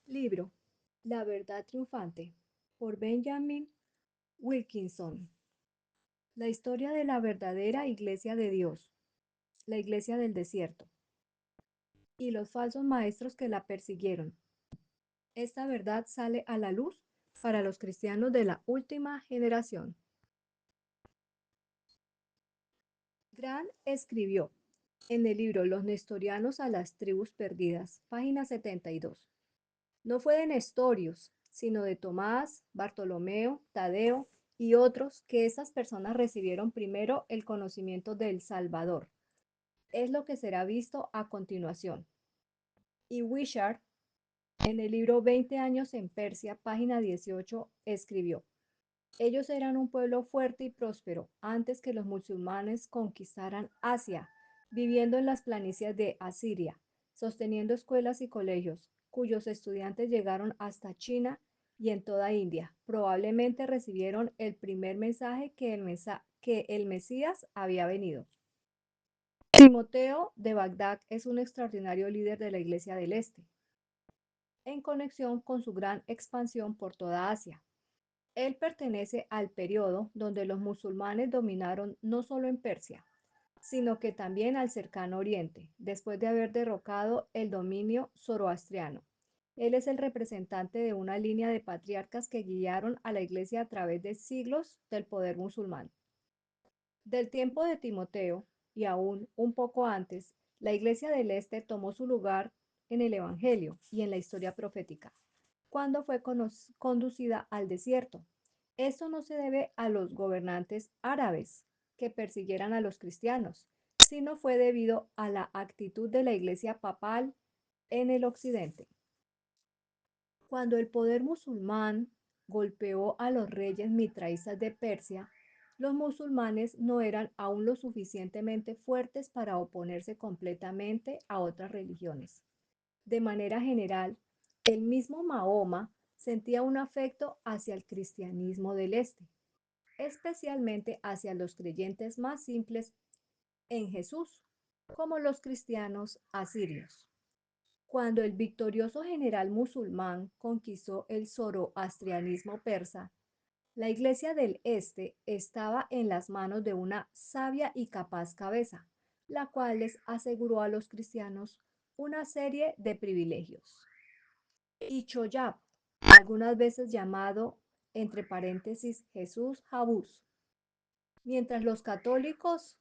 Libro La verdad triunfante por Benjamin Wilkinson. La historia de la verdadera Iglesia de Dios, la Iglesia del desierto, y los falsos maestros que la persiguieron. Esta verdad sale a la luz para los cristianos de la última generación. Grant escribió en el libro Los Nestorianos a las tribus perdidas, página 72. No fue de Nestorios, sino de Tomás, Bartolomeo, Tadeo y otros que esas personas recibieron primero el conocimiento del Salvador. Es lo que será visto a continuación. Y Wishart, en el libro 20 años en Persia, página 18, escribió: ellos eran un pueblo fuerte y próspero antes que los musulmanes conquistaran Asia, viviendo en las planicies de Asiria, sosteniendo escuelas y colegios, cuyos estudiantes llegaron hasta China y en toda India. Probablemente recibieron el primer mensaje que el Mesías había venido. Timoteo de Bagdad es un extraordinario líder de la Iglesia del Este, en conexión con su gran expansión por toda Asia. Él pertenece al periodo donde los musulmanes dominaron no solo en Persia, sino que también al cercano Oriente, después de haber derrocado el dominio zoroastriano. Él es el representante de una línea de patriarcas que guiaron a la iglesia a través de siglos del poder musulmán. Del tiempo de Timoteo, y aún un poco antes, la iglesia del Este tomó su lugar en el Evangelio y en la historia profética, cuando fue conducida al desierto. Esto no se debe a los gobernantes árabes que persiguieran a los cristianos, sino fue debido a la actitud de la iglesia papal en el occidente. Cuando el poder musulmán golpeó a los reyes mitraístas de Persia, los musulmanes no eran aún lo suficientemente fuertes para oponerse completamente a otras religiones. De manera general, el mismo Mahoma sentía un afecto hacia el cristianismo del Este, especialmente hacia los creyentes más simples en Jesús, como los cristianos asirios. Cuando el victorioso general musulmán conquistó el zoroastrianismo persa, la Iglesia del Este estaba en las manos de una sabia y capaz cabeza, la cual les aseguró a los cristianos una serie de privilegios. Y Choyab, algunas veces llamado entre paréntesis Jesús Jabús, mientras los católicos,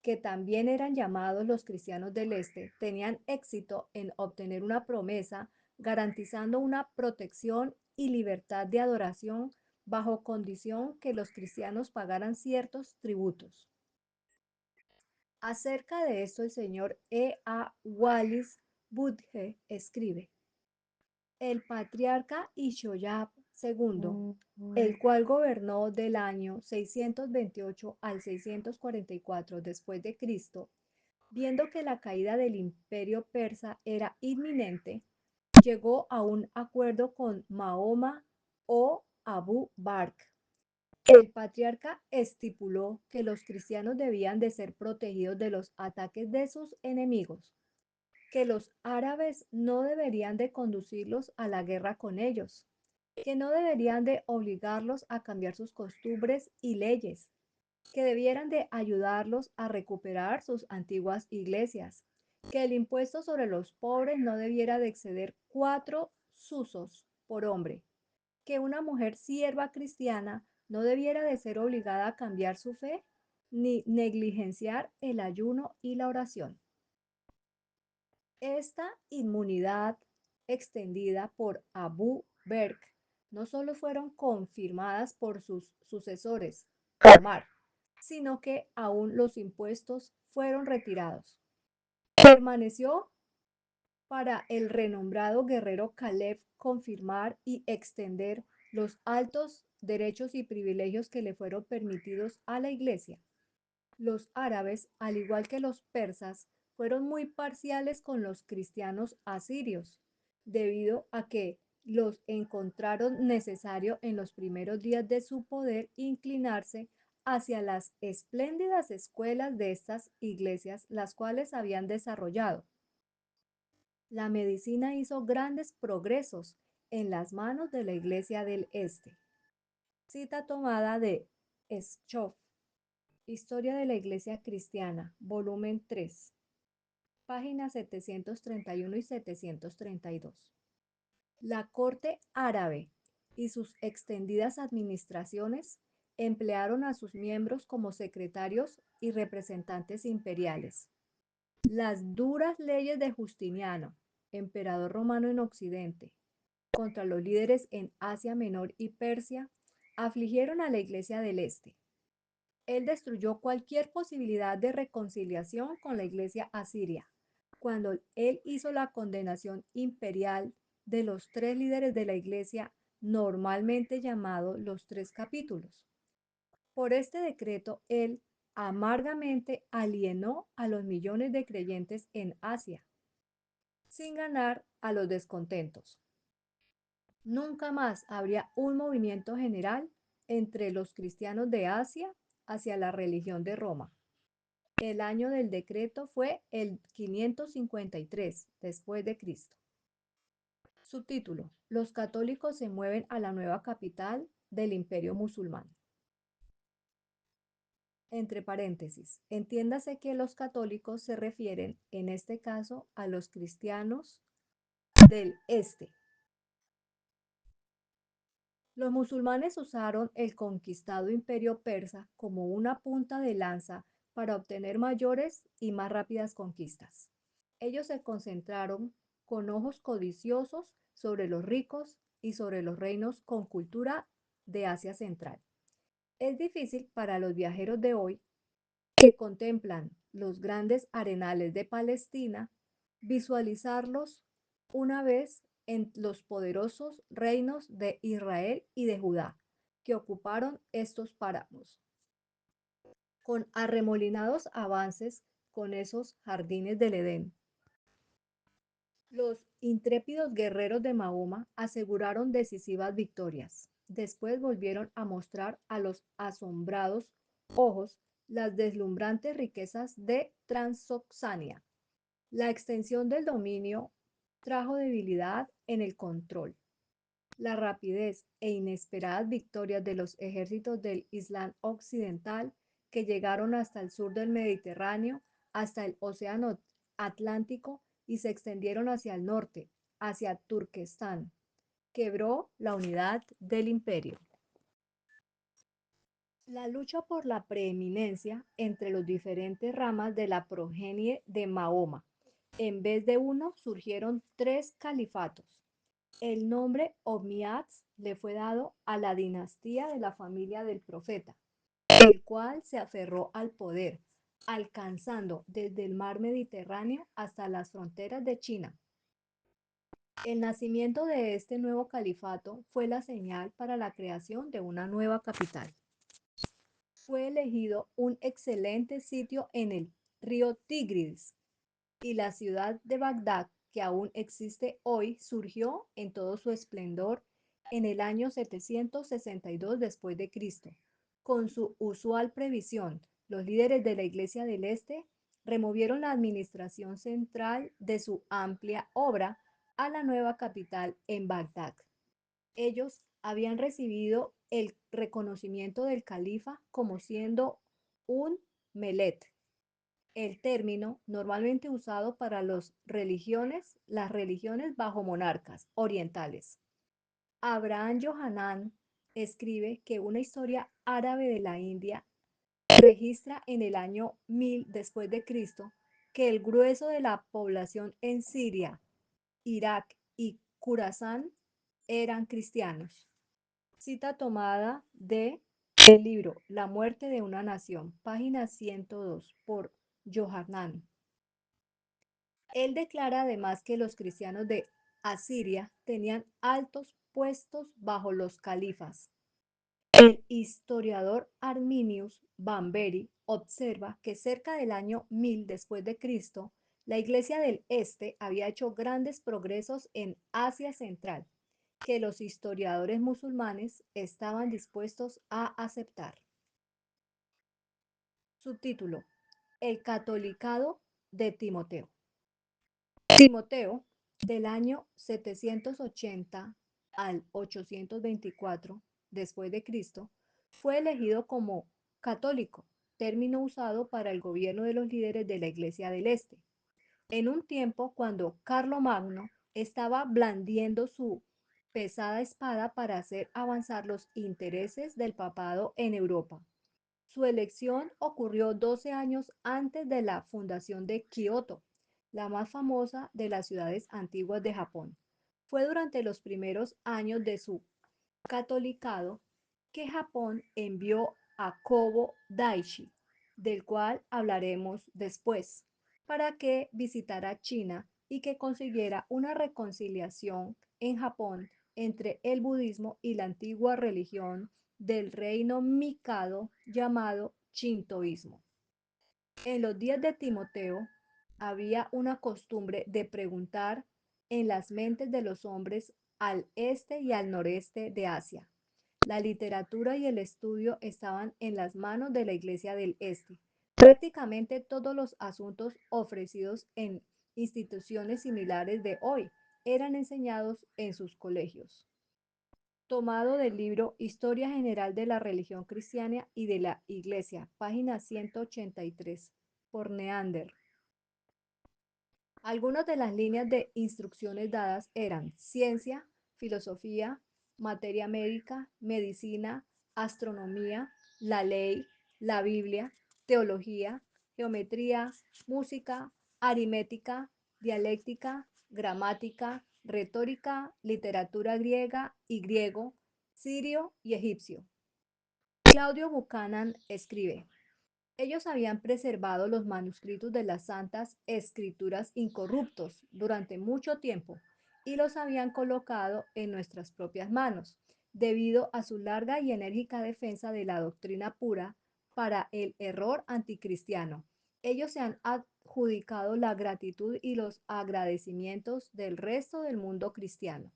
que también eran llamados los cristianos del Este, tenían éxito en obtener una promesa garantizando una protección y libertad de adoración bajo condición que los cristianos pagaran ciertos tributos. Acerca de esto, el señor E. A. Wallis Budge escribe: el patriarca Ishoyab II, el cual gobernó del año 628 al 644 después de Cristo, viendo que la caída del imperio persa era inminente, llegó a un acuerdo con Mahoma o Abu Bakr. El patriarca estipuló que los cristianos debían de ser protegidos de los ataques de sus enemigos, que los árabes no deberían de conducirlos a la guerra con ellos, que no deberían de obligarlos a cambiar sus costumbres y leyes, que debieran de ayudarlos a recuperar sus antiguas iglesias, que el impuesto sobre los pobres no debiera de exceder 4 susos por hombre, que una mujer sierva cristiana no debiera de ser obligada a cambiar su fe ni negligenciar el ayuno y la oración. Esta inmunidad extendida por Abu Bakr no solo fueron confirmadas por sus sucesores, Omar, sino que aún los impuestos fueron retirados. Permaneció para el renombrado guerrero Caleb confirmar y extender los altos derechos y privilegios que le fueron permitidos a la Iglesia. Los árabes, al igual que los persas, fueron muy parciales con los cristianos asirios, debido a que los encontraron necesario en los primeros días de su poder inclinarse hacia las espléndidas escuelas de estas iglesias, las cuales habían desarrollado. La medicina hizo grandes progresos en las manos de la Iglesia del Este. Cita tomada de Schoff, Historia de la Iglesia Cristiana, volumen 3, páginas 731 y 732. La corte árabe y sus extendidas administraciones emplearon a sus miembros como secretarios y representantes imperiales. Las duras leyes de Justiniano, emperador romano en Occidente, contra los líderes en Asia Menor y Persia, afligieron a la Iglesia del Este. Él destruyó cualquier posibilidad de reconciliación con la Iglesia asiria, cuando él hizo la condenación imperial de los tres líderes de la Iglesia, normalmente llamados los tres capítulos. Por este decreto, él amargamente alienó a los millones de creyentes en Asia, sin ganar a los descontentos. Nunca más habría un movimiento general entre los cristianos de Asia hacia la religión de Roma. El año del decreto fue el 553 después de Cristo. Subtítulo: Los católicos se mueven a la nueva capital del Imperio musulmán. Entre paréntesis, entiéndase que los católicos se refieren en este caso a los cristianos del este. Los musulmanes usaron el conquistado imperio persa como una punta de lanza para obtener mayores y más rápidas conquistas. Ellos se concentraron con ojos codiciosos sobre los ricos y sobre los reinos con cultura de Asia Central. Es difícil para los viajeros de hoy, que contemplan los grandes arenales de Palestina, visualizarlos una vez en los poderosos reinos de Israel y de Judá, que ocuparon estos páramos, con arremolinados avances con esos jardines del Edén. Los intrépidos guerreros de Mahoma aseguraron decisivas victorias. Después volvieron a mostrar a los asombrados ojos las deslumbrantes riquezas de Transoxania. La extensión del dominio trajo debilidad en el control. La rapidez e inesperadas victorias de los ejércitos del Islam occidental, que llegaron hasta el sur del Mediterráneo, hasta el Océano Atlántico y se extendieron hacia el norte, hacia Turquestán, quebró la unidad del imperio. La lucha por la preeminencia entre las diferentes ramas de la progenie de Mahoma. En vez de uno, surgieron tres califatos. El nombre Omíads le fue dado a la dinastía de la familia del profeta, el cual se aferró al poder, alcanzando desde el mar Mediterráneo hasta las fronteras de China. El nacimiento de este nuevo califato fue la señal para la creación de una nueva capital. Fue elegido un excelente sitio en el río Tigris, y la ciudad de Bagdad, que aún existe hoy, surgió en todo su esplendor en el año 762 después de Cristo. Con su usual previsión, los líderes de la Iglesia del Este removieron la administración central de su amplia obra a la nueva capital en Bagdad. Ellos habían recibido el reconocimiento del califa como siendo un melet, el término normalmente usado para las religiones bajo monarcas orientales. Abraham Yohanan escribe que una historia árabe de la India registra en el año 1000 después de Cristo que el grueso de la población en Siria, Irak y Khurasán eran cristianos. Cita tomada de el libro La muerte de una nación, página 102, por Yohanan. Él declara además que los cristianos de Asiria tenían altos puestos bajo los califas. El historiador Arminius Bamberi observa que cerca del año 1000 después de Cristo, la Iglesia del Este había hecho grandes progresos en Asia Central, que los historiadores musulmanes estaban dispuestos a aceptar. Subtítulo: El catolicado de Timoteo. Timoteo Del año 780 al 824 después de Cristo, fue elegido como católico, término usado para el gobierno de los líderes de la Iglesia del Este, en un tiempo cuando Carlomagno estaba blandiendo su pesada espada para hacer avanzar los intereses del papado en Europa. Su elección ocurrió 12 años antes de la fundación de Kioto, la más famosa de las ciudades antiguas de Japón. Fue durante los primeros años de su catolicado que Japón envió a Kobo Daishi, del cual hablaremos después, para que visitara China y que consiguiera una reconciliación en Japón entre el budismo y la antigua religión del reino Mikado llamado Shintoísmo. En los días de Timoteo había una costumbre de preguntar en las mentes de los hombres al este y al noreste de Asia. La literatura y el estudio estaban en las manos de la Iglesia del Este. Prácticamente todos los asuntos ofrecidos en instituciones similares de hoy eran enseñados en sus colegios. Tomado del libro Historia General de la Religión Cristiana y de la Iglesia, página 183, por Neander. Algunas de las líneas de instrucciones dadas eran ciencia, filosofía, materia médica, medicina, astronomía, la ley, la Biblia, teología, geometría, música, aritmética, dialéctica, gramática, retórica, literatura griega y griego, sirio y egipcio. Claudio Buchanan escribe: ellos habían preservado los manuscritos de las Santas Escrituras incorruptos durante mucho tiempo y los habían colocado en nuestras propias manos, debido a su larga y enérgica defensa de la doctrina pura para el error anticristiano. Ellos se han adjudicado la gratitud y los agradecimientos del resto del mundo cristiano.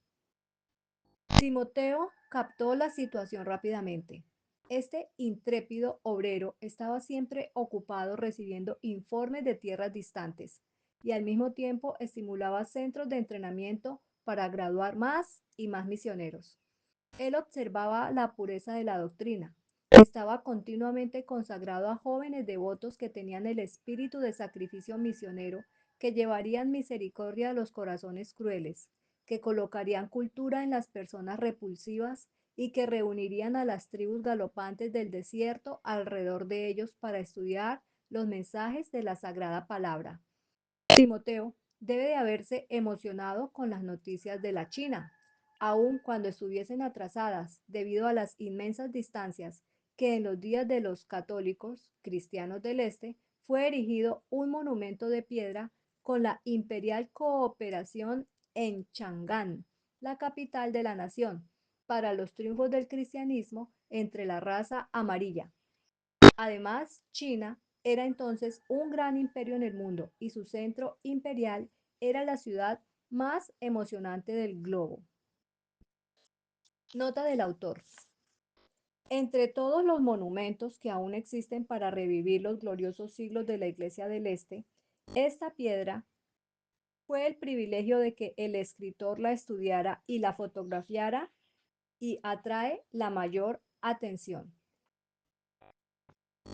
Timoteo captó la situación rápidamente. Este intrépido obrero estaba siempre ocupado recibiendo informes de tierras distantes y al mismo tiempo estimulaba centros de entrenamiento para graduar más y más misioneros. Él observaba la pureza de la doctrina. Estaba continuamente consagrado a jóvenes devotos que tenían el espíritu de sacrificio misionero, que llevarían misericordia a los corazones crueles, que colocarían cultura en las personas repulsivas y que reunirían a las tribus galopantes del desierto alrededor de ellos para estudiar los mensajes de la sagrada palabra. Timoteo debe de haberse emocionado con las noticias de la China, aun cuando estuviesen atrasadas debido a las inmensas distancias que en los días de los católicos cristianos del Este fue erigido un monumento de piedra con la imperial cooperación en Chang'an, la capital de la nación, para los triunfos del cristianismo entre la raza amarilla. Además, China era entonces un gran imperio en el mundo y su centro imperial era la ciudad más emocionante del globo. Nota del autor. Entre todos los monumentos que aún existen para revivir los gloriosos siglos de la Iglesia del Este, esta piedra fue el privilegio de que el escritor la estudiara y la fotografiara y atrae la mayor atención.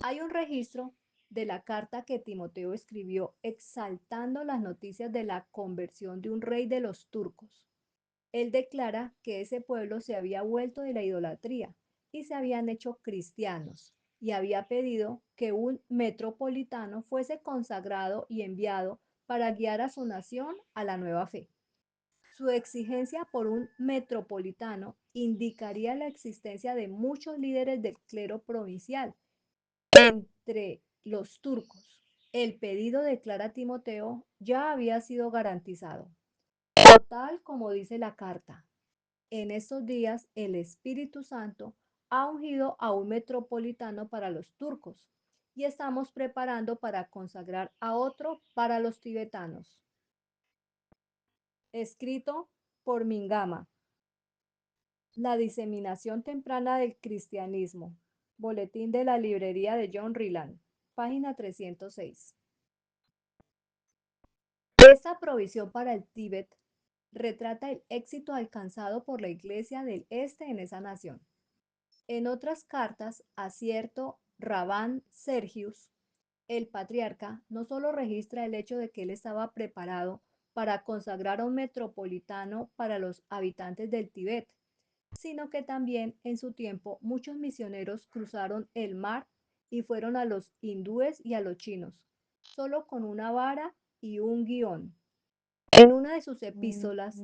Hay un registro de la carta que Timoteo escribió exaltando las noticias de la conversión de un rey de los turcos. Él declara que ese pueblo se había vuelto de la idolatría y se habían hecho cristianos, y había pedido que un metropolitano fuese consagrado y enviado para guiar a su nación a la nueva fe. Su exigencia por un metropolitano indicaría la existencia de muchos líderes del clero provincial entre los turcos. El pedido, declara Timoteo, ya había sido garantizado. Tal como dice la carta, en estos días el Espíritu Santo ha ungido a un metropolitano para los turcos y estamos preparando para consagrar a otro para los tibetanos. Escrito por Mingama. La diseminación temprana del cristianismo. Boletín de la librería de John Ryland, página 306. Esta provisión para el Tíbet retrata el éxito alcanzado por la Iglesia del Este en esa nación. En otras cartas, a cierto Rabán Sergius, el patriarca no solo registra el hecho de que él estaba preparado para consagrar a un metropolitano para los habitantes del Tíbet, sino que también en su tiempo muchos misioneros cruzaron el mar y fueron a los hindúes y a los chinos, solo con una vara y un guión. En una de sus epístolas,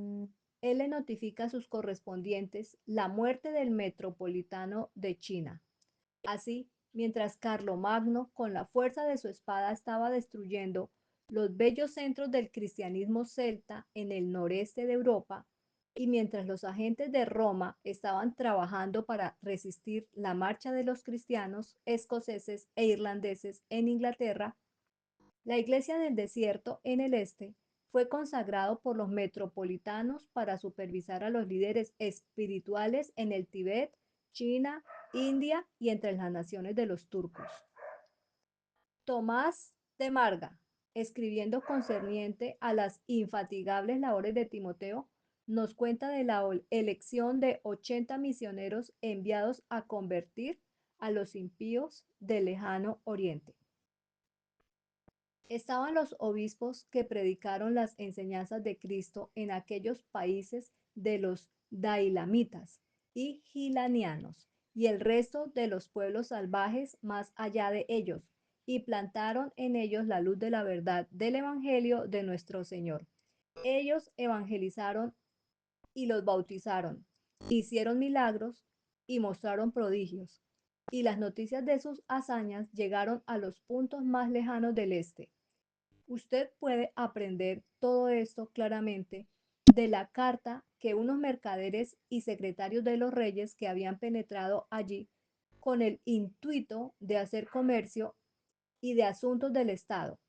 él le notifica a sus correspondientes la muerte del metropolitano de China. Así, mientras Carlomagno, con la fuerza de su espada, estaba destruyendo los bellos centros del cristianismo celta en el noreste de Europa, y mientras los agentes de Roma estaban trabajando para resistir la marcha de los cristianos escoceses e irlandeses en Inglaterra, la iglesia del desierto en el este fue consagrado por los metropolitanos para supervisar a los líderes espirituales en el Tíbet, China, India y entre las naciones de los turcos. Tomás de Marga, escribiendo concerniente a las infatigables labores de Timoteo, nos cuenta de la elección de 80 misioneros enviados a convertir a los impíos del lejano oriente. Estaban los obispos que predicaron las enseñanzas de Cristo en aquellos países de los dailamitas y gilanianos y el resto de los pueblos salvajes más allá de ellos, y plantaron en ellos la luz de la verdad del Evangelio de nuestro Señor. Ellos evangelizaron y los bautizaron, hicieron milagros y mostraron prodigios, y las noticias de sus hazañas llegaron a los puntos más lejanos del este. Usted puede aprender todo esto claramente de la carta que unos mercaderes y secretarios de los reyes que habían penetrado allí con el intuito de hacer comercio y de asuntos del Estado,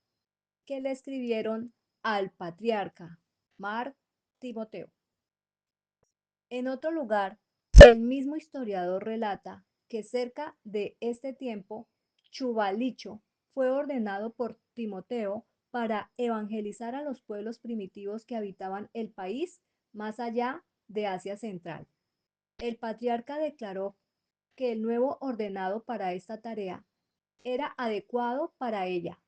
que le escribieron al patriarca Mar Timoteo. En otro lugar, el mismo historiador relata que cerca de este tiempo, Chubalicho fue ordenado por Timoteo para evangelizar a los pueblos primitivos que habitaban el país más allá de Asia Central. El patriarca declaró que el nuevo ordenado para esta tarea era adecuado para ella,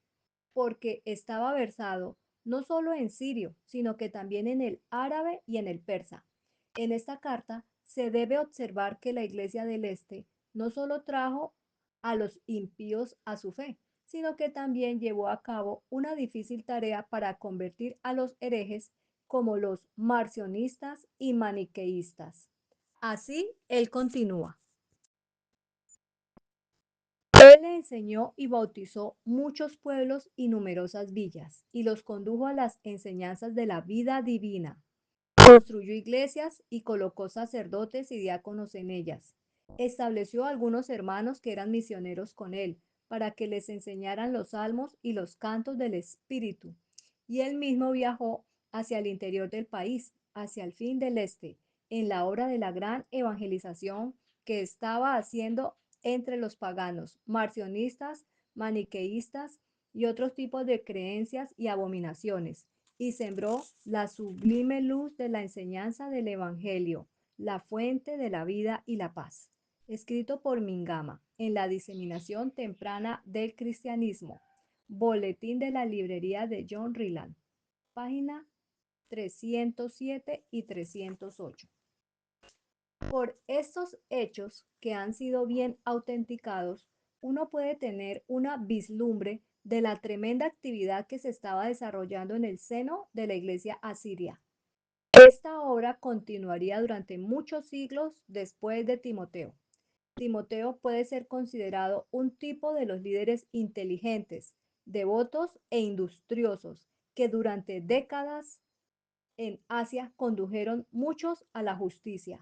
porque estaba versado no solo en sirio, sino que también en el árabe y en el persa. En esta carta se debe observar que la Iglesia del Este no solo trajo a los impíos a su fe, sino que también llevó a cabo una difícil tarea para convertir a los herejes como los marcionistas y maniqueístas. Así él continúa. Él le enseñó y bautizó muchos pueblos y numerosas villas, y los condujo a las enseñanzas de la vida divina. Construyó iglesias y colocó sacerdotes y diáconos en ellas. Estableció algunos hermanos que eran misioneros con él, para que les enseñaran los salmos y los cantos del Espíritu. Y él mismo viajó hacia el interior del país, hacia el fin del este, en la obra de la gran evangelización que estaba haciendo entre los paganos, marcionistas, maniqueístas y otros tipos de creencias y abominaciones, y sembró la sublime luz de la enseñanza del Evangelio, la fuente de la vida y la paz. Escrito por Mingama, en la diseminación temprana del cristianismo. Boletín de la librería de John Ryland, página 307 y 308. Por estos hechos que han sido bien autenticados, uno puede tener una vislumbre de la tremenda actividad que se estaba desarrollando en el seno de la iglesia asiria. Esta obra continuaría durante muchos siglos después de Timoteo. Timoteo puede ser considerado un tipo de los líderes inteligentes, devotos e industriosos que durante décadas en Asia condujeron muchos a la justicia.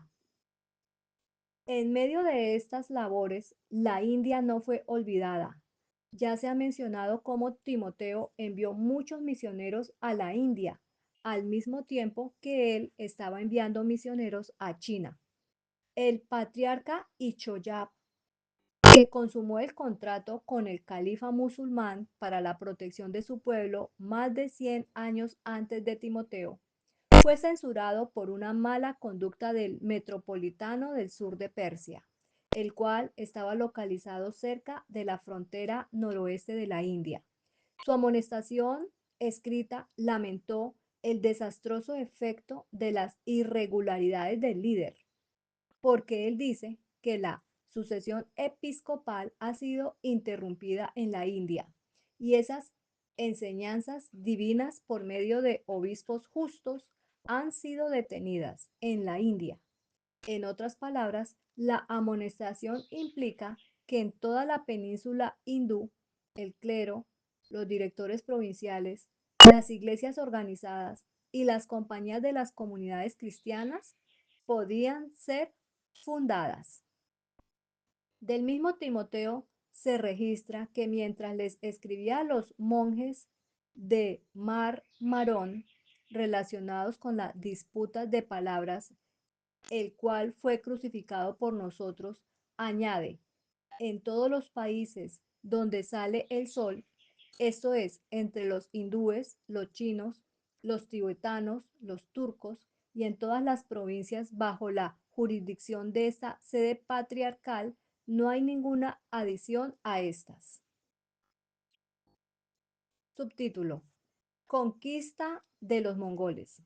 En medio de estas labores, la India no fue olvidada. Ya se ha mencionado cómo Timoteo envió muchos misioneros a la India, al mismo tiempo que él estaba enviando misioneros a China. El patriarca Ichoyab, que consumó el contrato con el califa musulmán para la protección de su pueblo más de 100 años antes de Timoteo, fue censurado por una mala conducta del metropolitano del sur de Persia, el cual estaba localizado cerca de la frontera noroeste de la India. Su amonestación escrita lamentó el desastroso efecto de las irregularidades del líder, porque él dice que la sucesión episcopal ha sido interrumpida en la India y esas enseñanzas divinas por medio de obispos justos han sido detenidas en la India. En otras palabras, la amonestación implica que en toda la península hindú, el clero, los directores provinciales, las iglesias organizadas y las compañías de las comunidades cristianas podían ser fundadas. Del mismo Timoteo se registra que mientras les escribía a los monjes de Mar Marón relacionados con las disputas de palabras, el cual fue crucificado por nosotros, añade, en todos los países donde sale el sol, esto es, entre los hindúes, los chinos, los tibetanos, los turcos y en todas las provincias bajo la jurisdicción de esta sede patriarcal, no hay ninguna adición a estas. Subtítulo: Conquista de los mongoles.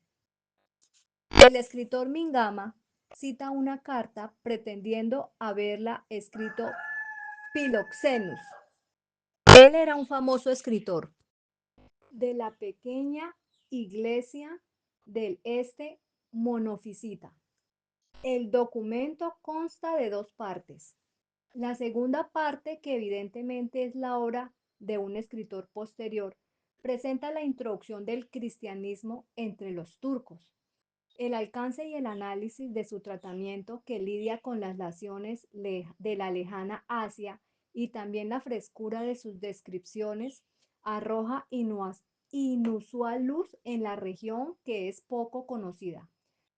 El escritor Mingama cita una carta pretendiendo haberla escrito Piloxenus. Él era un famoso escritor de la pequeña iglesia del este monofisita. El documento consta de dos partes. La segunda parte, que evidentemente es la obra de un escritor posterior, presenta la introducción del cristianismo entre los turcos, el alcance y el análisis de su tratamiento que lidia con las naciones de la lejana Asia y también la frescura de sus descripciones arroja inusual luz en la región que es poco conocida.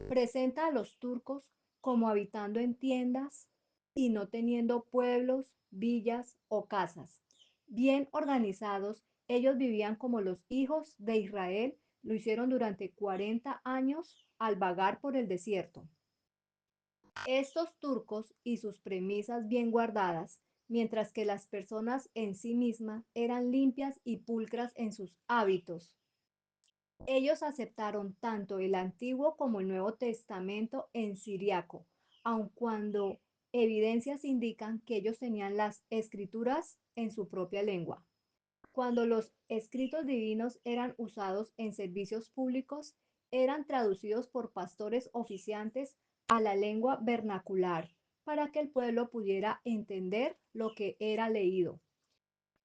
Presenta a los turcos como habitando en tiendas y no teniendo pueblos, villas o casas. Bien organizados, ellos vivían como los hijos de Israel lo hicieron durante 40 años al vagar por el desierto. Estos turcos y sus premisas bien guardadas, mientras que las personas en sí mismas eran limpias y pulcras en sus hábitos. Ellos aceptaron tanto el Antiguo como el Nuevo Testamento en siriaco, aun cuando evidencias indican que ellos tenían las escrituras en su propia lengua. Cuando los escritos divinos eran usados en servicios públicos, eran traducidos por pastores oficiantes a la lengua vernacular para que el pueblo pudiera entender lo que era leído.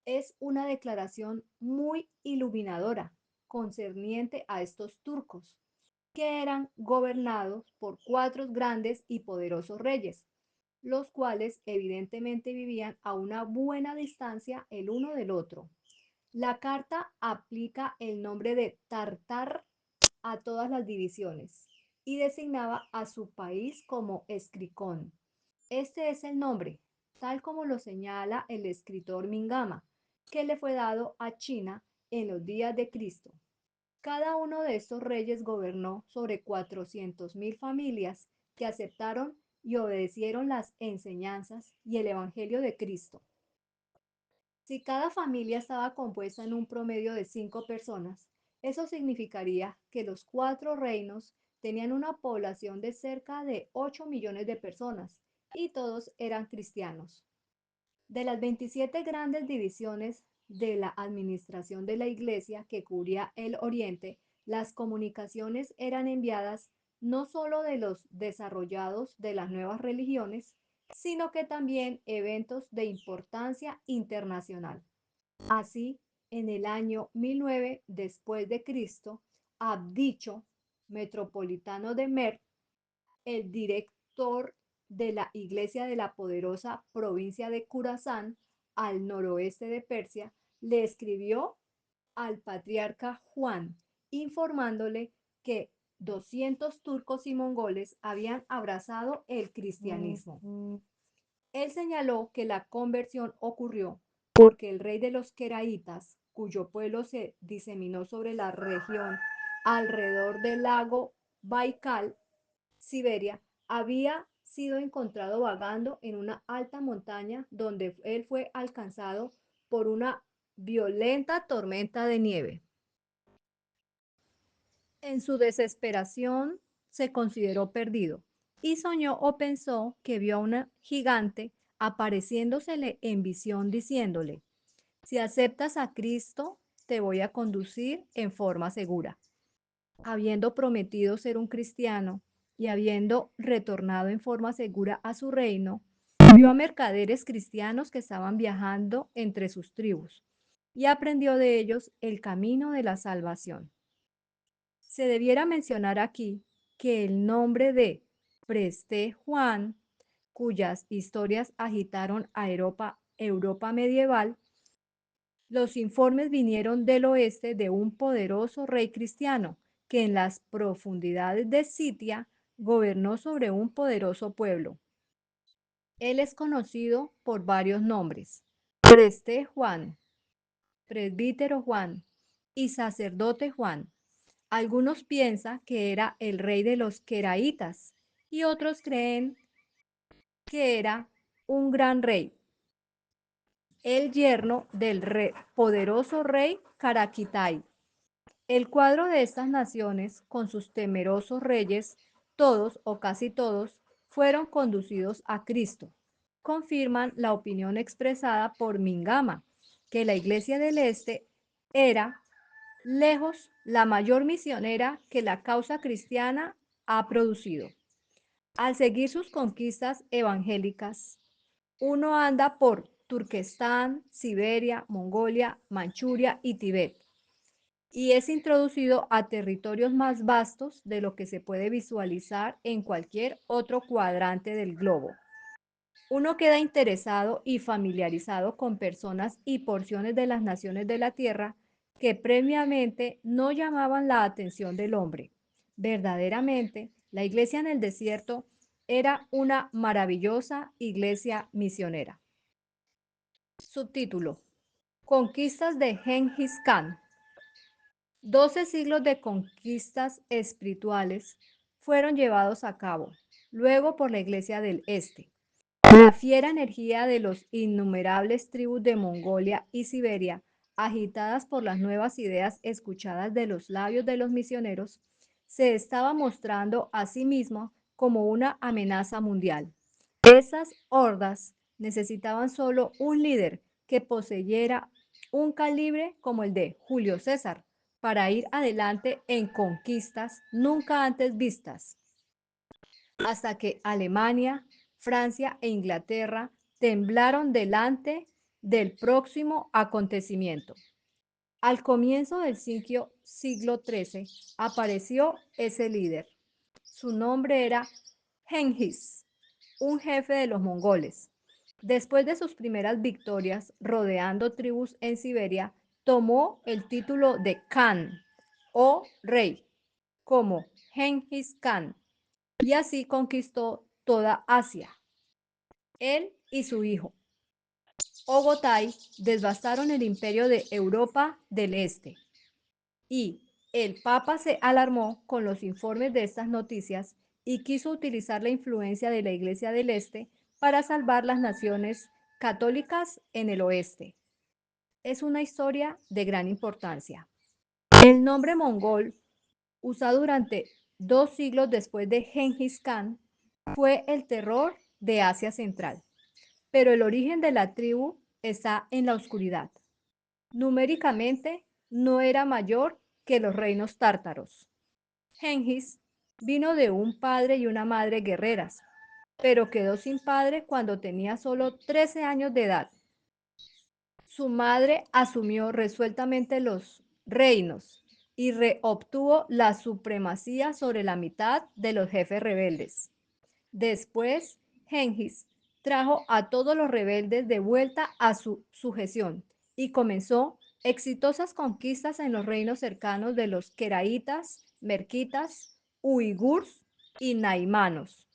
Es una declaración muy iluminadora concerniente a estos turcos, que eran gobernados por cuatro grandes y poderosos reyes, los cuales evidentemente vivían a una buena distancia el uno del otro. La carta aplica el nombre de Tartar a todas las divisiones y designaba a su país como Escricón. Este es el nombre, tal como lo señala el escritor Mingama, que le fue dado a China en los días de Cristo. Cada uno de estos reyes gobernó sobre 400.000 familias que aceptaron y obedecieron las enseñanzas y el Evangelio de Cristo. Si cada familia estaba compuesta en un promedio de 5 personas, eso significaría que los cuatro reinos tenían una población de cerca de 8 millones de personas y todos eran cristianos. De las 27 grandes divisiones de la administración de la Iglesia que cubría el Oriente, las comunicaciones eran enviadas no solo de los desarrollados de las nuevas religiones, sino que también eventos de importancia internacional. Así, en el año 1009 después de Cristo, Abdicho, metropolitano de Mer, el director de la iglesia de la poderosa provincia de Khurasán, al noroeste de Persia, le escribió al patriarca Juan, informándole que 200 turcos y mongoles habían abrazado el cristianismo. Él señaló que la conversión ocurrió porque el rey de los queraitas, cuyo pueblo se diseminó sobre la región alrededor del lago Baikal, Siberia, había sido encontrado vagando en una alta montaña donde él fue alcanzado por una violenta tormenta de nieve. En su desesperación se consideró perdido y soñó o pensó que vio a una gigante apareciéndosele en visión diciéndole, si aceptas a Cristo, te voy a conducir en forma segura. Habiendo prometido ser un cristiano y habiendo retornado en forma segura a su reino, vio a mercaderes cristianos que estaban viajando entre sus tribus y aprendió de ellos el camino de la salvación. Se debiera mencionar aquí que el nombre de Preste Juan, cuyas historias agitaron a Europa medieval, los informes vinieron del oeste de un poderoso rey cristiano que en las profundidades de Sitia gobernó sobre un poderoso pueblo. Él es conocido por varios nombres: Preste Juan, Presbítero Juan y Sacerdote Juan. Algunos piensan que era el rey de los queraitas y otros creen que era un gran rey, el yerno del poderoso rey Karakitai. El cuadro de estas naciones, con sus temerosos reyes, todos o casi todos, fueron conducidos a Cristo. Confirman la opinión expresada por Mingama, que la Iglesia del Este era lejos la mayor misionera que la causa cristiana ha producido. Al seguir sus conquistas evangélicas, uno anda por Turquestán, Siberia, Mongolia, Manchuria y Tibet, y es introducido a territorios más vastos de lo que se puede visualizar en cualquier otro cuadrante del globo. Uno queda interesado y familiarizado con personas y porciones de las naciones de la Tierra que previamente no llamaban la atención del hombre. Verdaderamente, la iglesia en el desierto era una maravillosa iglesia misionera. Subtítulo: Conquistas de Genghis Khan. 12 siglos de conquistas espirituales fueron llevados a cabo, luego por la Iglesia del Este. La fiera energía de los innumerables tribus de Mongolia y Siberia, agitadas por las nuevas ideas escuchadas de los labios de los misioneros, se estaba mostrando a sí mismo como una amenaza mundial. Esas hordas necesitaban solo un líder que poseyera un calibre como el de Julio César para ir adelante en conquistas nunca antes vistas, hasta que Alemania, Francia e Inglaterra temblaron delante del próximo acontecimiento. Al comienzo del siglo XIII apareció ese líder. Su nombre era Genghis, un jefe de los mongoles. Después de sus primeras victorias rodeando tribus en Siberia, tomó el título de Khan o rey, como Genghis Khan, y así conquistó toda Asia. Él y su hijo, Ogotai, devastaron el imperio de Europa del Este, y el Papa se alarmó con los informes de estas noticias y quiso utilizar la influencia de la Iglesia del Este para salvar las naciones católicas en el oeste. Es una historia de gran importancia. El nombre mongol, usado durante 2 siglos después de Genghis Khan, fue el terror de Asia Central, pero el origen de la tribu está en la oscuridad. Numéricamente no era mayor que los reinos tártaros. Genghis vino de un padre y una madre guerreras, pero quedó sin padre cuando tenía solo 13 años de edad. Su madre asumió resueltamente los reinos y reobtuvo la supremacía sobre la mitad de los jefes rebeldes. Después, Genghis trajo a todos los rebeldes de vuelta a su sujeción y comenzó exitosas conquistas en los reinos cercanos de los queraitas, merquitas, uigurs y naimanos.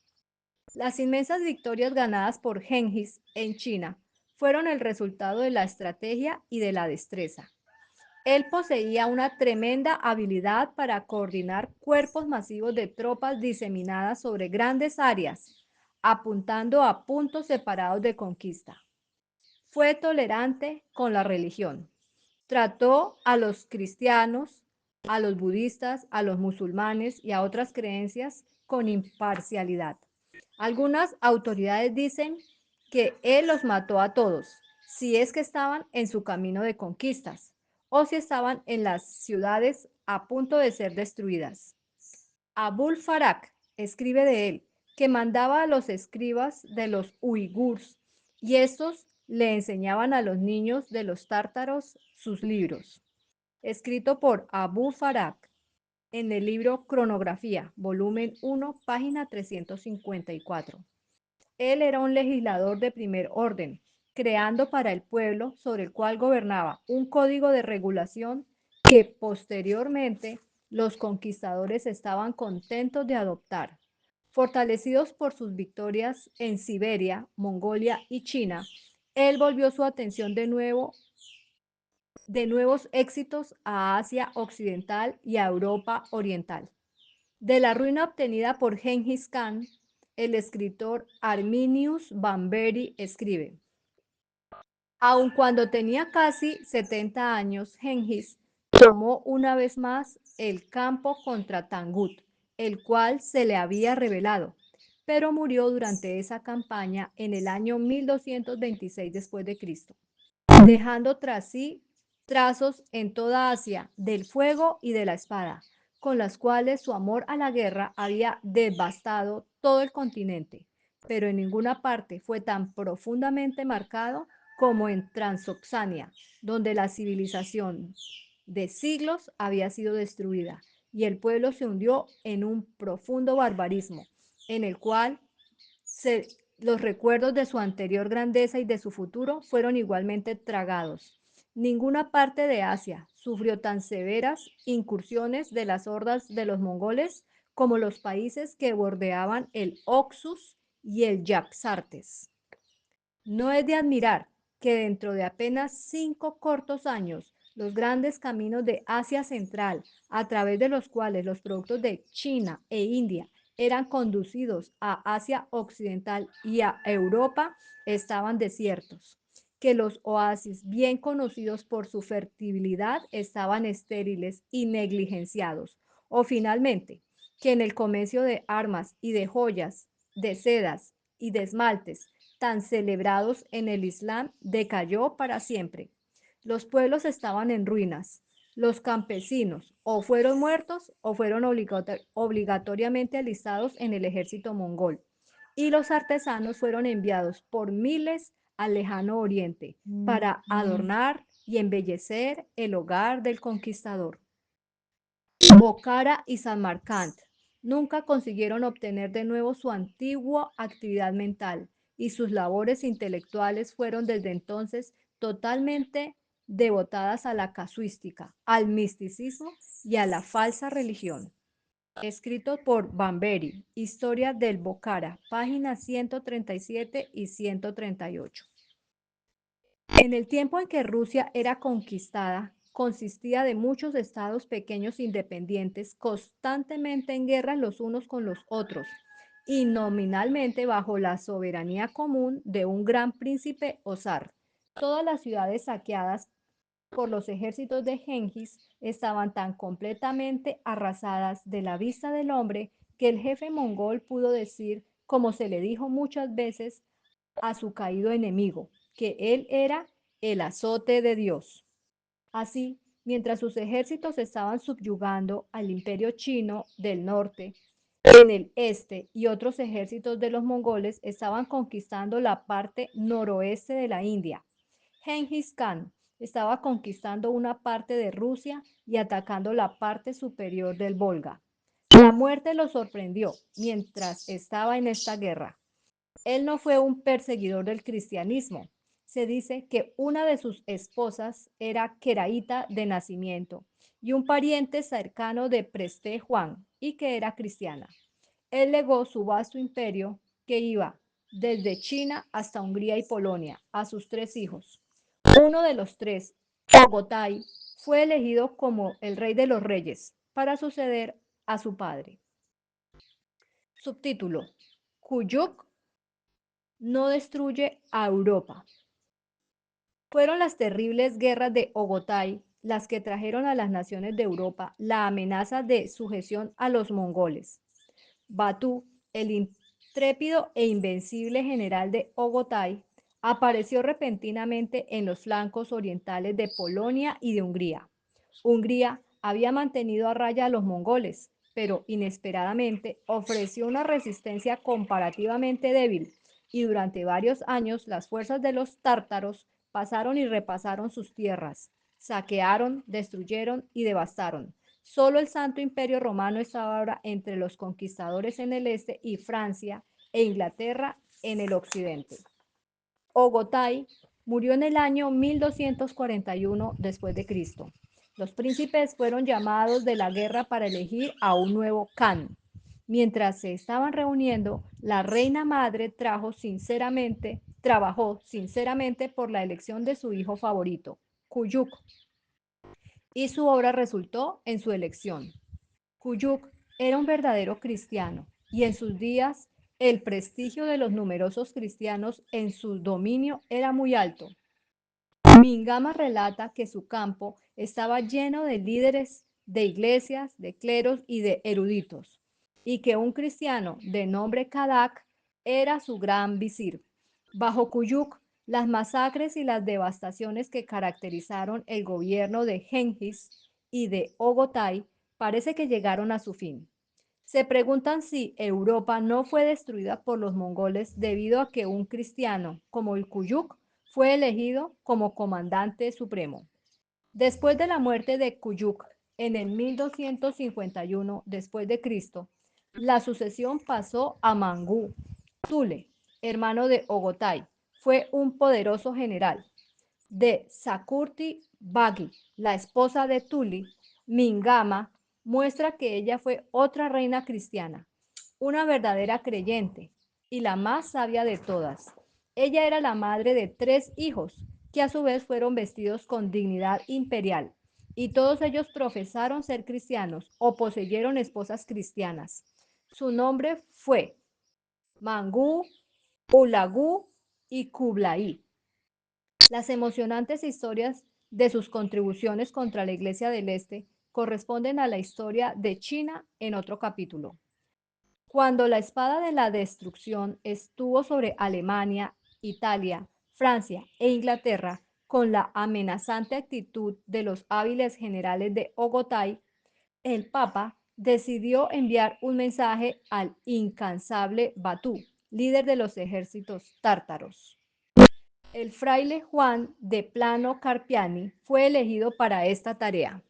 Las inmensas victorias ganadas por Genghis en China fueron el resultado de la estrategia y de la destreza. Él poseía una tremenda habilidad para coordinar cuerpos masivos de tropas diseminadas sobre grandes áreas, apuntando a puntos separados de conquista. Fue tolerante con la religión. Trató a los cristianos, a los budistas, a los musulmanes y a otras creencias con imparcialidad. Algunas autoridades dicen que él los mató a todos, si es que estaban en su camino de conquistas o si estaban en las ciudades a punto de ser destruidas. Abul Farak escribe de él que mandaba a los escribas de los uigurs y estos le enseñaban a los niños de los tártaros sus libros. Escrito por Abu Farak en el libro Cronografía, volumen 1, página 354. Él era un legislador de primer orden, creando para el pueblo sobre el cual gobernaba un código de regulación que posteriormente los conquistadores estaban contentos de adoptar. Fortalecidos por sus victorias en Siberia, Mongolia y China, él volvió su atención de nuevos éxitos a Asia Occidental y a Europa Oriental. De la ruina obtenida por Genghis Khan, el escritor Arminius Bamberi escribe: aun cuando tenía casi 70 años, Genghis tomó una vez más el campo contra Tangut, el cual se le había rebelado, pero murió durante esa campaña en el año 1226 después de Cristo, dejando tras sí trazos en toda Asia del fuego y de la espada, con las cuales su amor a la guerra había devastado todo el continente, pero en ninguna parte fue tan profundamente marcado como en Transoxania, donde la civilización de siglos había sido destruida y el pueblo se hundió en un profundo barbarismo, en el cual los recuerdos de su anterior grandeza y de su futuro fueron igualmente tragados. Ninguna parte de Asia sufrió tan severas incursiones de las hordas de los mongoles como los países que bordeaban el Oxus y el Yapsartes. No es de admirar que dentro de apenas 5 cortos años, los grandes caminos de Asia Central, a través de los cuales los productos de China e India eran conducidos a Asia Occidental y a Europa, estaban desiertos, que los oasis bien conocidos por su fertilidad estaban estériles y negligenciados, o finalmente, que en el comercio de armas y de joyas, de sedas y de esmaltes, tan celebrados en el Islam, decayó para siempre. Los pueblos estaban en ruinas. Los campesinos o fueron muertos o fueron obligatoriamente alistados en el ejército mongol. Y los artesanos fueron enviados por miles al lejano oriente para adornar y embellecer el hogar del conquistador. Bokhara y Samarcand nunca consiguieron obtener de nuevo su antigua actividad mental y sus labores intelectuales fueron desde entonces totalmente devotadas a la casuística, al misticismo y a la falsa religión. Escrito por Bamberi, Historia del Bokhara, páginas 137 y 138. En el tiempo en que Rusia era conquistada, consistía de muchos estados pequeños independientes constantemente en guerra los unos con los otros y nominalmente bajo la soberanía común de un gran príncipe o zar. Todas las ciudades saqueadas por los ejércitos de Genghis estaban tan completamente arrasadas de la vista del hombre que el jefe mongol pudo decir, como se le dijo muchas veces a su caído enemigo, que él era el azote de Dios. Así, mientras sus ejércitos estaban subyugando al imperio chino del norte, en el este y otros ejércitos de los mongoles estaban conquistando la parte noroeste de la India. Genghis Khan estaba conquistando una parte de Rusia y atacando la parte superior del Volga. La muerte lo sorprendió mientras estaba en esta guerra. Él no fue un perseguidor del cristianismo. Se dice que una de sus esposas era queraíta de nacimiento y un pariente cercano de Preste Juan y que era cristiana. Él legó su vasto imperio que iba desde China hasta Hungría y Polonia a sus 3 hijos. Uno de los 3, Ogotai, fue elegido como el rey de los reyes para suceder a su padre. Subtítulo: Kuyuk no destruye a Europa. Fueron las terribles guerras de Ogotai las que trajeron a las naciones de Europa la amenaza de sujeción a los mongoles. Batú, el intrépido e invencible general de Ogotai, apareció repentinamente en los flancos orientales de Polonia y de Hungría. Hungría había mantenido a raya a los mongoles, pero inesperadamente ofreció una resistencia comparativamente débil y durante varios años las fuerzas de los tártaros pasaron y repasaron sus tierras, saquearon, destruyeron y devastaron. Solo el Santo Imperio Romano estaba ahora entre los conquistadores en el este y Francia e Inglaterra en el occidente. Ogotai murió en el año 1241 después de Cristo. Los príncipes fueron llamados de la guerra para elegir a un nuevo Khan. Mientras se estaban reuniendo, la reina madre trabajó sinceramente por la elección de su hijo favorito, Kuyuk, y su obra resultó en su elección. Kuyuk era un verdadero cristiano y en sus días el prestigio de los numerosos cristianos en su dominio era muy alto. Mingama relata que su campo estaba lleno de líderes de iglesias, de cleros y de eruditos, y que un cristiano de nombre Kadak era su gran visir. Bajo Kuyuk, las masacres y las devastaciones que caracterizaron el gobierno de Genghis y de Ogotai parece que llegaron a su fin. Se preguntan si Europa no fue destruida por los mongoles debido a que un cristiano como el Kuyuk fue elegido como comandante supremo. Después de la muerte de Kuyuk en el 1251 después de Cristo, la sucesión pasó a Mangú. Tule, hermano de Ogotai, fue un poderoso general. De Sakurti Bagi, la esposa de Tuli, Mingama, muestra que ella fue otra reina cristiana, una verdadera creyente y la más sabia de todas. Ella era la madre de 3 hijos, que a su vez fueron vestidos con dignidad imperial, y todos ellos profesaron ser cristianos o poseyeron esposas cristianas. Su nombre fue Mangú, Ulagú y Kublai. Las emocionantes historias de sus contribuciones contra la Iglesia del Este corresponden a la historia de China en otro capítulo. Cuando la espada de la destrucción estuvo sobre Alemania, Italia, Francia e Inglaterra, con la amenazante actitud de los hábiles generales de Ogotai, el Papa decidió enviar un mensaje al incansable Batú, líder de los ejércitos tártaros. El fraile Juan de Plano Carpiani fue elegido para esta tarea.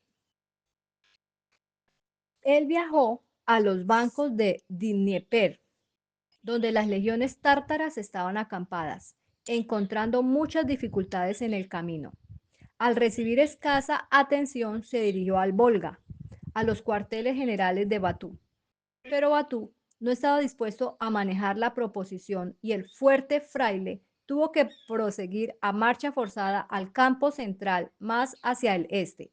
Él viajó a los bancos de Dnieper, donde las legiones tártaras estaban acampadas, encontrando muchas dificultades en el camino. Al recibir escasa atención, se dirigió al Volga, a los cuarteles generales de Batú. Pero Batú no estaba dispuesto a manejar la proposición y el fuerte fraile tuvo que proseguir a marcha forzada al campo central más hacia el este.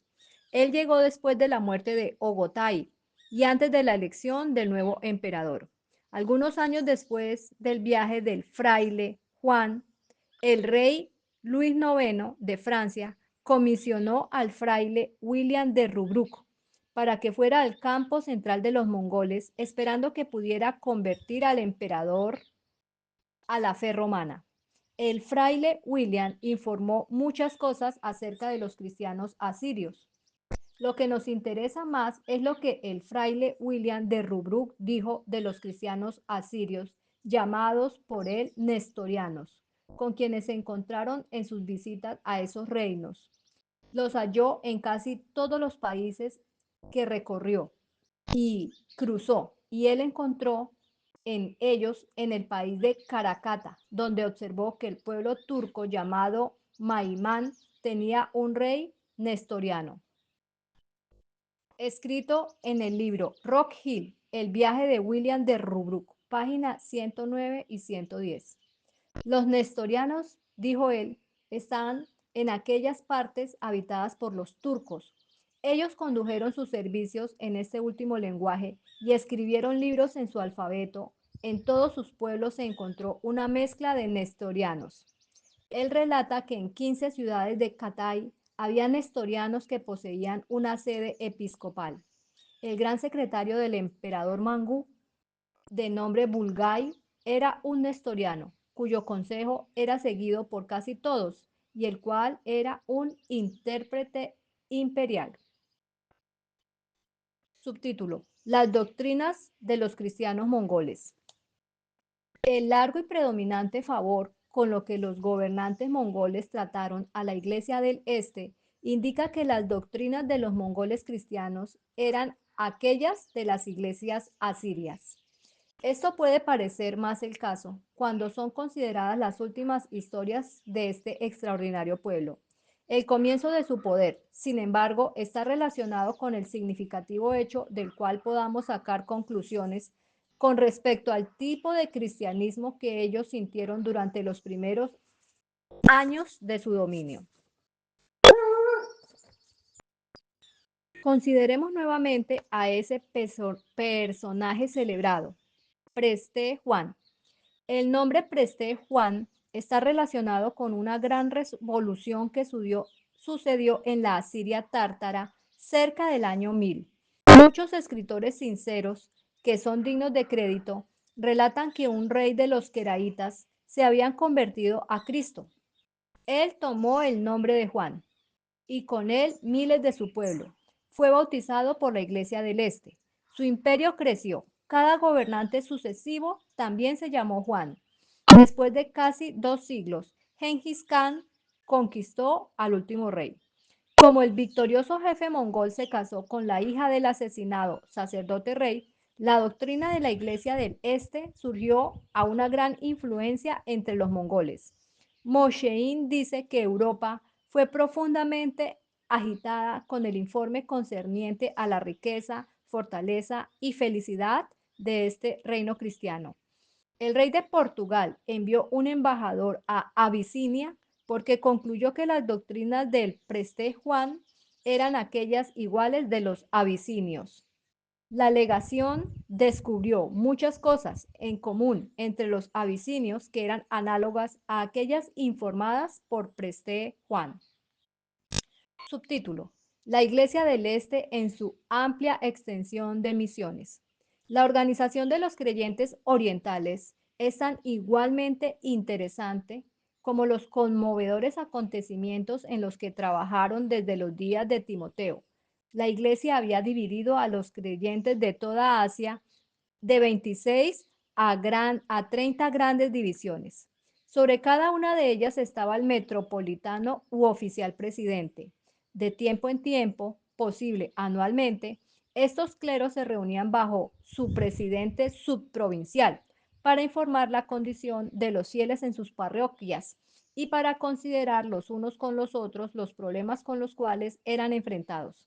Él llegó después de la muerte de Ogotai y antes de la elección del nuevo emperador. Algunos años después del viaje del fraile Juan, el rey Luis IX de Francia comisionó al fraile William de Rubruck para que fuera al campo central de los mongoles, esperando que pudiera convertir al emperador a la fe romana. El fraile William informó muchas cosas acerca de los cristianos asirios. Lo que nos interesa más es lo que el fraile William de Rubruck dijo de los cristianos asirios, llamados por él nestorianos, con quienes se encontraron en sus visitas a esos reinos. Los halló en casi todos los países que recorrió y cruzó, y él encontró en ellos en el país de Karakata, donde observó que el pueblo turco llamado Maimán tenía un rey nestoriano. Escrito en el libro Rock Hill, el viaje de William de Rubruck, páginas 109 y 110. Los nestorianos, dijo él, están en aquellas partes habitadas por los turcos. Ellos condujeron sus servicios en este último lenguaje y escribieron libros en su alfabeto. En todos sus pueblos se encontró una mezcla de nestorianos. Él relata que en 15 ciudades de Catay había nestorianos que poseían una sede episcopal. El gran secretario del emperador Mangú, de nombre Bulgai, era un nestoriano, cuyo consejo era seguido por casi todos y el cual era un intérprete imperial. Subtítulo: Las doctrinas de los cristianos mongoles. El largo y predominante favor con lo que los gobernantes mongoles trataron a la Iglesia del Este indica que las doctrinas de los mongoles cristianos eran aquellas de las iglesias asirias. Esto puede parecer más el caso cuando son consideradas las últimas historias de este extraordinario pueblo. El comienzo de su poder, sin embargo, está relacionado con el significativo hecho del cual podamos sacar conclusiones con respecto al tipo de cristianismo que ellos sintieron durante los primeros años de su dominio. Consideremos nuevamente a ese personaje celebrado, Preste Juan. El nombre Preste Juan está relacionado con una gran revolución que sucedió en la Asiria tártara cerca del año 1000. Muchos escritores sinceros, que son dignos de crédito, relatan que un rey de los queraitas se habían convertido a Cristo. Él tomó el nombre de Juan y con él miles de su pueblo. Fue bautizado por la Iglesia del Este. Su imperio creció. Cada gobernante sucesivo también se llamó Juan. Después de casi 2 siglos, Genghis Khan conquistó al último rey. Como el victorioso jefe mongol se casó con la hija del asesinado sacerdote rey, la doctrina de la Iglesia del Este surgió a una gran influencia entre los mongoles. Moshein dice que Europa fue profundamente agitada con el informe concerniente a la riqueza, fortaleza y felicidad de este reino cristiano. El rey de Portugal envió un embajador a Abisinia porque concluyó que las doctrinas del Preste Juan eran aquellas iguales de los abisinios. La legación descubrió muchas cosas en común entre los abisinios que eran análogas a aquellas informadas por Preste Juan. Subtítulo: La Iglesia del Este en su amplia extensión de misiones. La organización de los creyentes orientales es tan igualmente interesante como los conmovedores acontecimientos en los que trabajaron desde los días de Timoteo. La Iglesia había dividido a los creyentes de toda Asia de 26 a 30 grandes divisiones. Sobre cada una de ellas estaba el metropolitano u oficial presidente. De tiempo en tiempo, posible anualmente, estos cleros se reunían bajo su presidente subprovincial para informar la condición de los fieles en sus parroquias y para considerar los unos con los otros los problemas con los cuales eran enfrentados.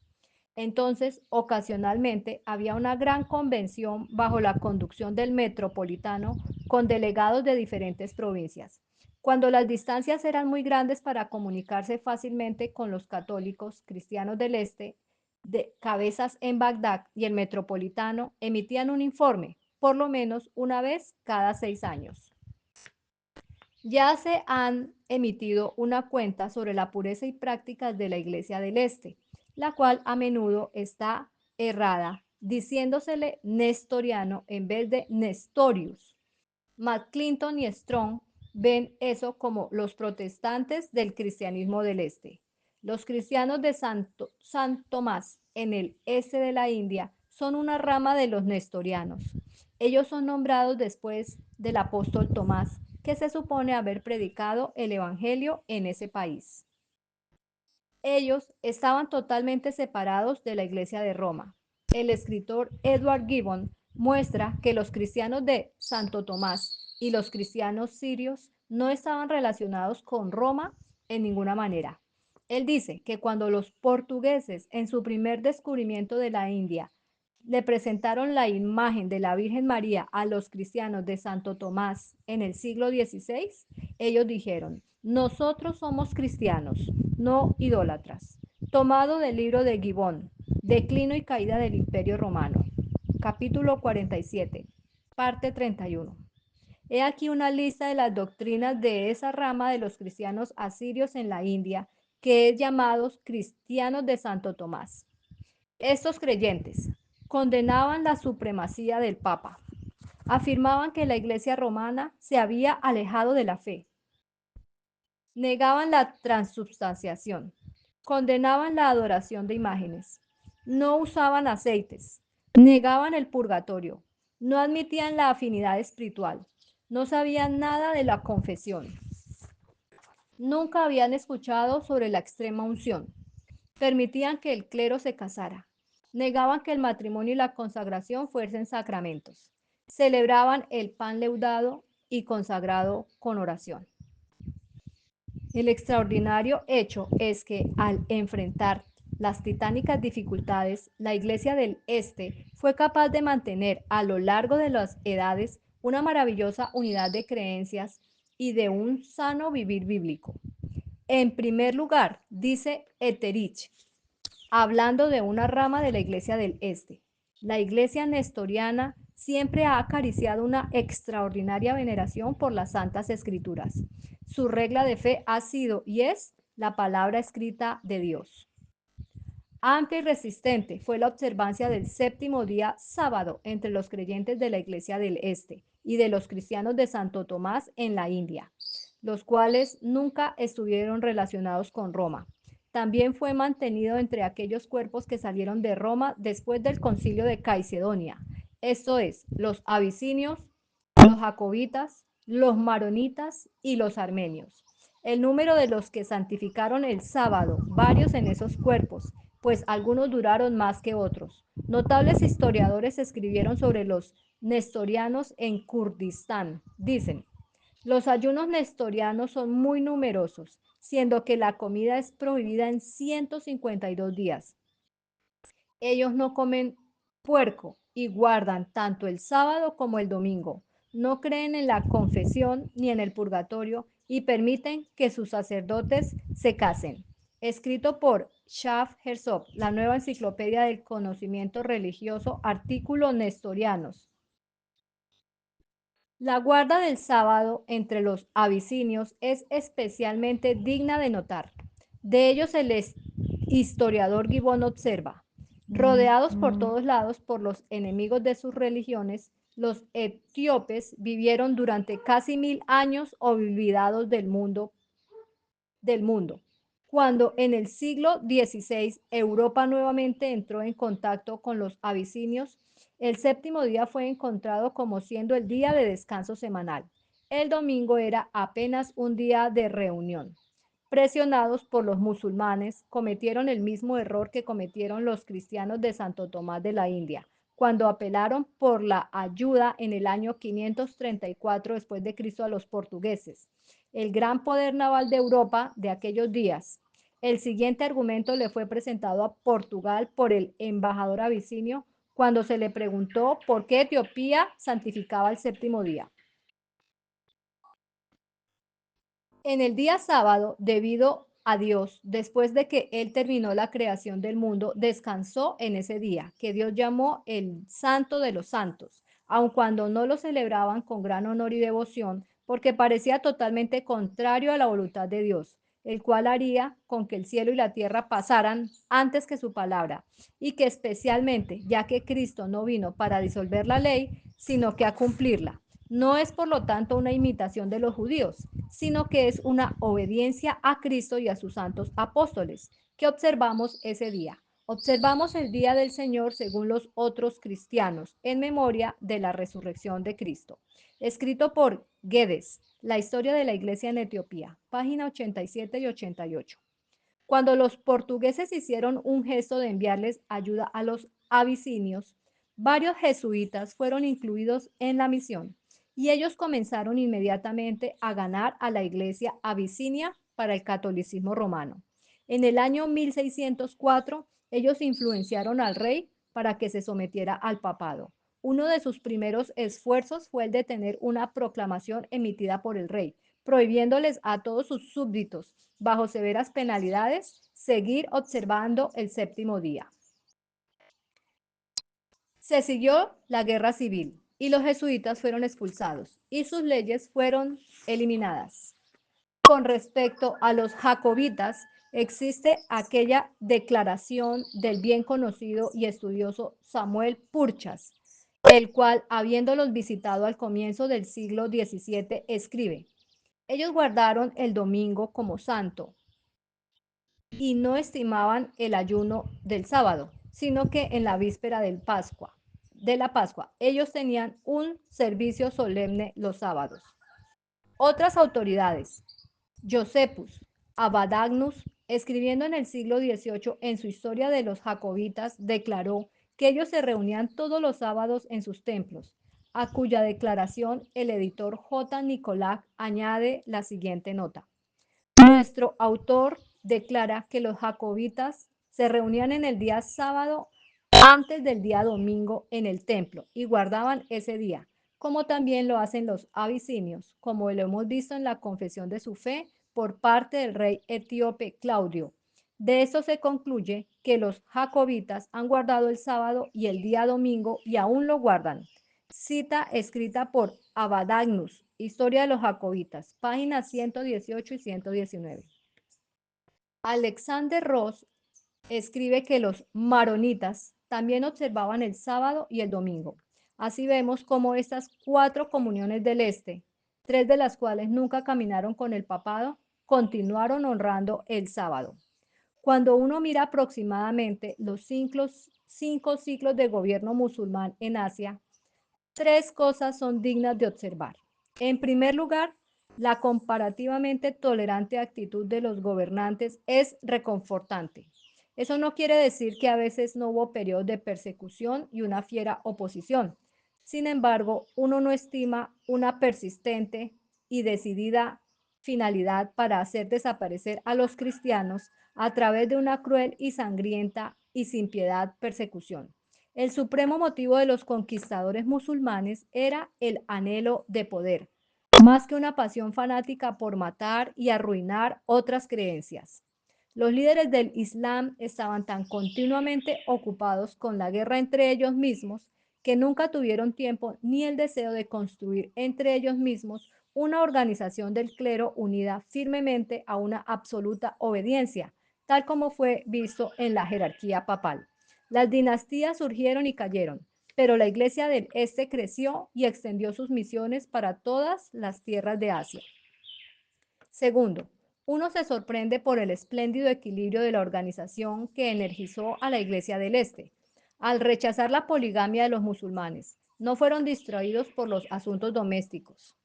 Entonces, ocasionalmente había una gran convención bajo la conducción del metropolitano con delegados de diferentes provincias. Cuando las distancias eran muy grandes para comunicarse fácilmente con los católicos cristianos del este, de cabezas en Bagdad y el metropolitano emitían un informe, por lo menos una vez cada 6 años. Ya se han emitido una cuenta sobre la pureza y prácticas de la Iglesia del Este, la cual a menudo está errada, diciéndosele nestoriano en vez de nestorius. McClinton y Strong ven eso como los protestantes del cristianismo del Este. Los cristianos de San Tomás en el este de la India son una rama de los nestorianos. Ellos son nombrados después del apóstol Tomás, que se supone haber predicado el Evangelio en ese país. Ellos estaban totalmente separados de la Iglesia de Roma. El escritor Edward Gibbon muestra que los cristianos de Santo Tomás y los cristianos sirios no estaban relacionados con Roma en ninguna manera. Él dice que cuando los portugueses en su primer descubrimiento de la India le presentaron la imagen de la Virgen María a los cristianos de Santo Tomás en el siglo XVI, ellos dijeron: nosotros somos cristianos, no idólatras. Tomado del libro de Gibbon, Declino y caída del Imperio Romano, capítulo 47, parte 31. He aquí una lista de las doctrinas de esa rama de los cristianos asirios en la India, que es llamados cristianos de Santo Tomás. Estos creyentes condenaban la supremacía del Papa, afirmaban que la Iglesia romana se había alejado de la fe, negaban la transubstanciación, condenaban la adoración de imágenes, no usaban aceites, negaban el purgatorio, no admitían la afinidad espiritual, no sabían nada de la confesión, nunca habían escuchado sobre la extrema unción, permitían que el clero se casara, negaban que el matrimonio y la consagración fuesen sacramentos, celebraban el pan leudado y consagrado con oración. El extraordinario hecho es que al enfrentar las titánicas dificultades, la Iglesia del Este fue capaz de mantener a lo largo de las edades una maravillosa unidad de creencias y de un sano vivir bíblico. En primer lugar, dice Eterich, hablando de una rama de la Iglesia del Este, la Iglesia nestoriana siempre ha acariciado una extraordinaria veneración por las Santas Escrituras. Su regla de fe ha sido y es la palabra escrita de Dios. Amplia y resistente fue la observancia del séptimo día sábado entre los creyentes de la Iglesia del Este y de los cristianos de Santo Tomás en la India, los cuales nunca estuvieron relacionados con Roma. También fue mantenido entre aquellos cuerpos que salieron de Roma después del concilio de Calcedonia, esto es, los abisinios, los jacobitas, los maronitas y los armenios. El número de los que santificaron el sábado, varios en esos cuerpos, pues algunos duraron más que otros. Notables historiadores escribieron sobre los nestorianos en Kurdistán. Dicen: los ayunos nestorianos son muy numerosos, siendo que la comida es prohibida en 152 días. Ellos no comen puerco y guardan tanto el sábado como el domingo. No creen en la confesión ni en el purgatorio y permiten que sus sacerdotes se casen. Escrito por Shaf Herzog, la nueva enciclopedia del conocimiento religioso, artículo nestorianos. La guarda del sábado entre los abisinios es especialmente digna de notar. De ellos el historiador Gibbon observa: rodeados por todos lados por los enemigos de sus religiones, los etíopes vivieron durante casi 1000 años olvidados del mundo. Cuando en el siglo XVI Europa nuevamente entró en contacto con los abisinios, el séptimo día fue encontrado como siendo el día de descanso semanal. El domingo era apenas un día de reunión. Presionados por los musulmanes, cometieron el mismo error que cometieron los cristianos de Santo Tomás de la India, cuando apelaron por la ayuda en el año 534 después de Cristo a los portugueses, el gran poder naval de Europa de aquellos días. El siguiente argumento le fue presentado a Portugal por el embajador abisinio cuando se le preguntó por qué Etiopía santificaba el séptimo día. En el día sábado, debido a Dios, después de que Él terminó la creación del mundo, descansó en ese día, que Dios llamó el Santo de los Santos, aun cuando no lo celebraban con gran honor y devoción, porque parecía totalmente contrario a la voluntad de Dios, el cual haría con que el cielo y la tierra pasaran antes que su palabra, y que especialmente, ya que Cristo no vino para disolver la ley, sino que a cumplirla. No es, por lo tanto, una imitación de los judíos, sino que es una obediencia a Cristo y a sus santos apóstoles, que observamos ese día. Observamos el día del Señor según los otros cristianos, en memoria de la resurrección de Cristo. Escrito por Guedes, La historia de la iglesia en Etiopía, página 87 y 88. Cuando los portugueses hicieron un gesto de enviarles ayuda a los abisinios, varios jesuitas fueron incluidos en la misión y ellos comenzaron inmediatamente a ganar a la iglesia abisinia para el catolicismo romano. En el año 1604, ellos influenciaron al rey para que se sometiera al papado. Uno de sus primeros esfuerzos fue el de tener una proclamación emitida por el rey, prohibiéndoles a todos sus súbditos, bajo severas penalidades, seguir observando el séptimo día. Se siguió la guerra civil y los jesuitas fueron expulsados y sus leyes fueron eliminadas. Con respecto a los jacobitas, existe aquella declaración del bien conocido y estudioso Samuel Purchas, el cual, habiéndolos visitado al comienzo del siglo XVII, escribe: ellos guardaron el domingo como santo y no estimaban el ayuno del sábado, sino que en la víspera de la Pascua, ellos tenían un servicio solemne los sábados. Otras autoridades: Josephus, Abadagnus, escribiendo en el siglo XVIII en su Historia de los Jacobitas, declaró que ellos se reunían todos los sábados en sus templos, a cuya declaración el editor J. Nicolás añade la siguiente nota: nuestro autor declara que los jacobitas se reunían en el día sábado antes del día domingo en el templo y guardaban ese día, como también lo hacen los abisinios, como lo hemos visto en la confesión de su fe por parte del rey etíope Claudio. De esto se concluye que los jacobitas han guardado el sábado y el día domingo y aún lo guardan. Cita escrita por Abadagnus, Historia de los Jacobitas, páginas 118 y 119. Alexander Ross escribe que los maronitas también observaban el sábado y el domingo. Así vemos cómo estas cuatro comuniones del Este, tres de las cuales nunca caminaron con el papado, continuaron honrando el sábado. Cuando uno mira aproximadamente los cinco ciclos de gobierno musulmán en Asia, tres cosas son dignas de observar. En primer lugar, la comparativamente tolerante actitud de los gobernantes es reconfortante. Eso no quiere decir que a veces no hubo periodos de persecución y una fiera oposición. Sin embargo, uno no estima una persistente y decidida finalidad para hacer desaparecer a los cristianos a través de una cruel y sangrienta y sin piedad persecución. El supremo motivo de los conquistadores musulmanes era el anhelo de poder, más que una pasión fanática por matar y arruinar otras creencias. Los líderes del Islam estaban tan continuamente ocupados con la guerra entre ellos mismos que nunca tuvieron tiempo ni el deseo de construir entre ellos mismos una organización del clero unida firmemente a una absoluta obediencia, tal como fue visto en la jerarquía papal. Las dinastías surgieron y cayeron, pero la Iglesia del Este creció y extendió sus misiones para todas las tierras de Asia. Segundo, uno se sorprende por el espléndido equilibrio de la organización que energizó a la Iglesia del Este. Al rechazar la poligamia de los musulmanes, no fueron distraídos por los asuntos domésticos.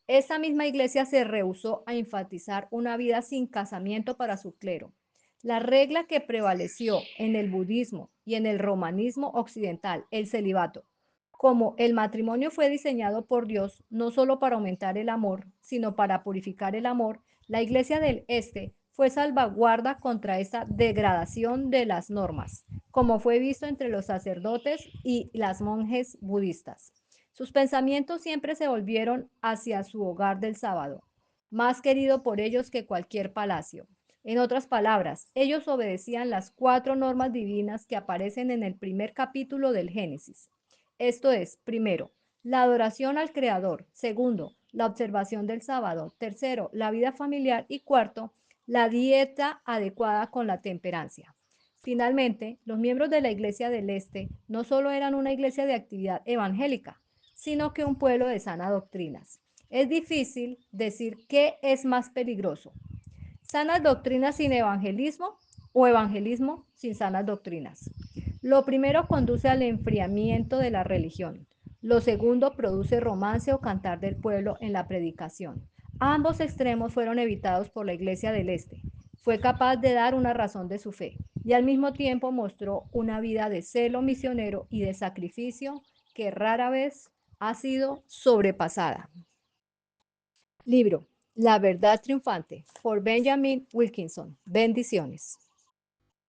Esta misma iglesia se rehusó a enfatizar una vida sin casamiento para su clero. La regla que prevaleció en el budismo y en el romanismo occidental, el celibato. Como el matrimonio fue diseñado por Dios no solo para aumentar el amor, sino para purificar el amor, la iglesia del Este fue salvaguarda contra esta degradación de las normas, como fue visto entre los sacerdotes y las monjes budistas. Sus pensamientos siempre se volvieron hacia su hogar del sábado, más querido por ellos que cualquier palacio. En otras palabras, ellos obedecían las cuatro normas divinas que aparecen en el primer capítulo del Génesis. Esto es, primero, la adoración al Creador; segundo, la observación del sábado; tercero, la vida familiar; y cuarto, la dieta adecuada con la temperancia. Finalmente, los miembros de la Iglesia del Este no solo eran una iglesia de actividad evangélica, sino que un pueblo de sanas doctrinas. Es difícil decir qué es más peligroso: sanas doctrinas sin evangelismo o evangelismo sin sanas doctrinas. Lo primero conduce al enfriamiento de la religión. Lo segundo produce romance o cantar del pueblo en la predicación. Ambos extremos fueron evitados por la Iglesia del Este. Fue capaz de dar una razón de su fe y al mismo tiempo mostró una vida de celo misionero y de sacrificio que rara vez ha sido sobrepasada. Libro La verdad triunfante por Benjamin Wilkinson. Bendiciones.